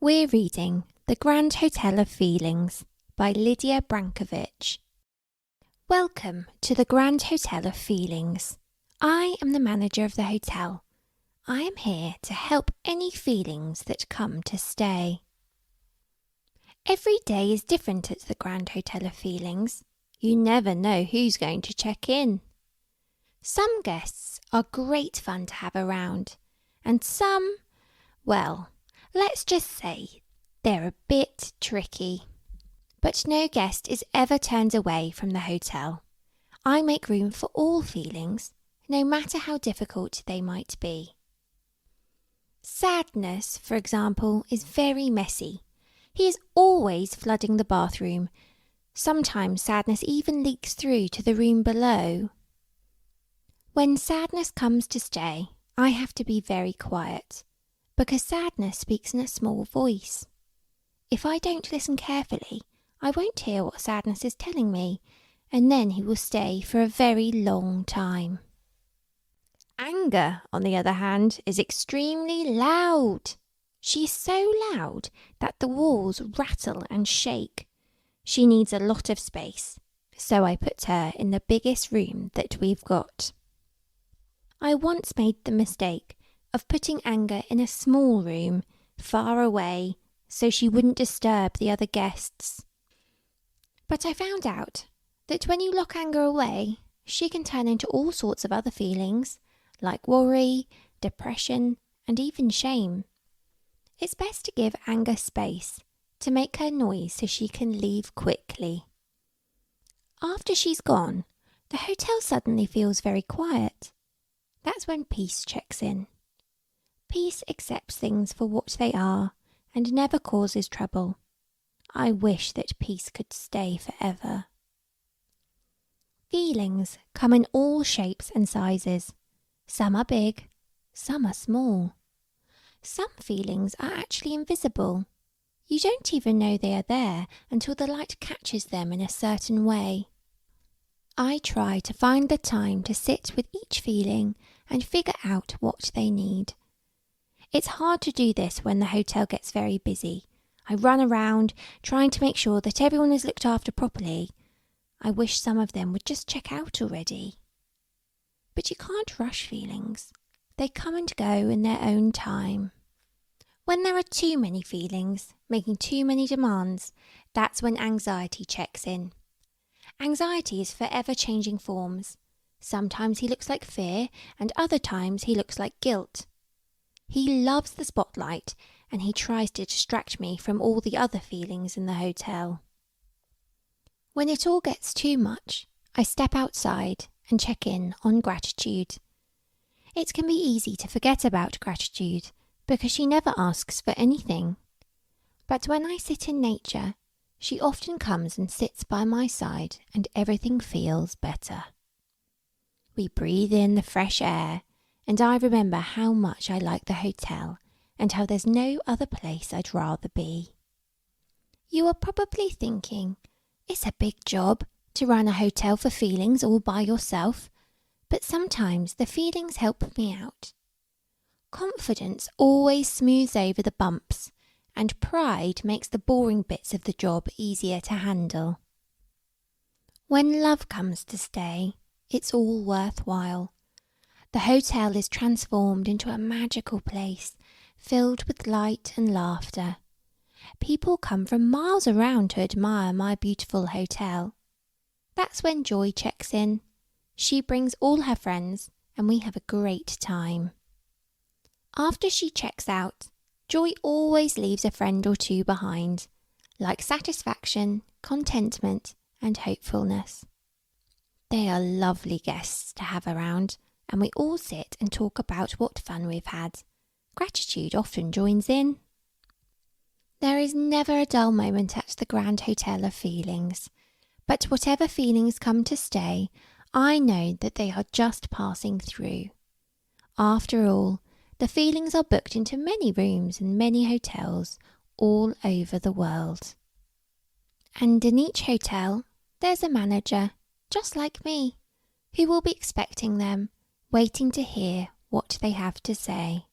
We're reading The Grand Hotel of Feelings by Lydia Brankovic. Welcome to the Grand Hotel of Feelings. I am the manager of the hotel. I am here to help any feelings that come to stay. Every day is different at the Grand Hotel of Feelings. You never know who's going to check in. Some guests are great fun to have around, and some, well, let's just say they're a bit tricky. But no guest is ever turned away from the hotel. I make room for all feelings, no matter how difficult they might be. Sadness, for example, is very messy. He is always flooding the bathroom. Sometimes sadness even leaks through to the room below. When sadness comes to stay, I have to be very quiet, because sadness speaks in a small voice. If I don't listen carefully, I won't hear what sadness is telling me, and then he will stay for a very long time. Anger, on the other hand, is extremely loud. She is so loud that the walls rattle and shake. She needs a lot of space, so I put her in the biggest room that we've got. I once made the mistake of putting Anger in a small room, far away, so she wouldn't disturb the other guests. But I found out that when you lock Anger away, she can turn into all sorts of other feelings, like worry, depression, and even shame. It's best to give Anger space to make her noise so she can leave quickly. After she's gone, the hotel suddenly feels very quiet. That's when peace checks in. Peace accepts things for what they are and never causes trouble. I wish that peace could stay forever. Feelings come in all shapes and sizes. Some are big, some are small. Some feelings are actually invisible. You don't even know they are there until the light catches them in a certain way. I try to find the time to sit with each feeling and figure out what they need. It's hard to do this when the hotel gets very busy. I run around trying to make sure that everyone is looked after properly. I wish some of them would just check out already. But you can't rush feelings. They come and go in their own time. When there are too many feelings, making too many demands, that's when anxiety checks in. Anxiety is forever changing forms. Sometimes he looks like fear, and other times he looks like guilt. He loves the spotlight, and he tries to distract me from all the other feelings in the hotel. When it all gets too much, I step outside and check in on gratitude. It can be easy to forget about gratitude because she never asks for anything. But when I sit in nature, she often comes and sits by my side and everything feels better. We breathe in the fresh air, and I remember how much I like the hotel and how there's no other place I'd rather be. You are probably thinking, it's a big job to run a hotel for feelings all by yourself, but sometimes the feelings help me out. Confidence always smooths over the bumps, and pride makes the boring bits of the job easier to handle. When love comes to stay, it's all worthwhile. The hotel is transformed into a magical place, filled with light and laughter. People come from miles around to admire my beautiful hotel. That's when Joy checks in. She brings all her friends, and we have a great time. After she checks out, Joy always leaves a friend or two behind, like satisfaction, contentment, and hopefulness. They are lovely guests to have around, and we all sit and talk about what fun we've had. Gratitude often joins in. There is never a dull moment at the Grand Hotel of Feelings, but whatever feelings come to stay, I know that they are just passing through. After all, the feelings are booked into many rooms and many hotels all over the world. And in each hotel, there's a manager, just like me, who will be expecting them, waiting to hear what they have to say.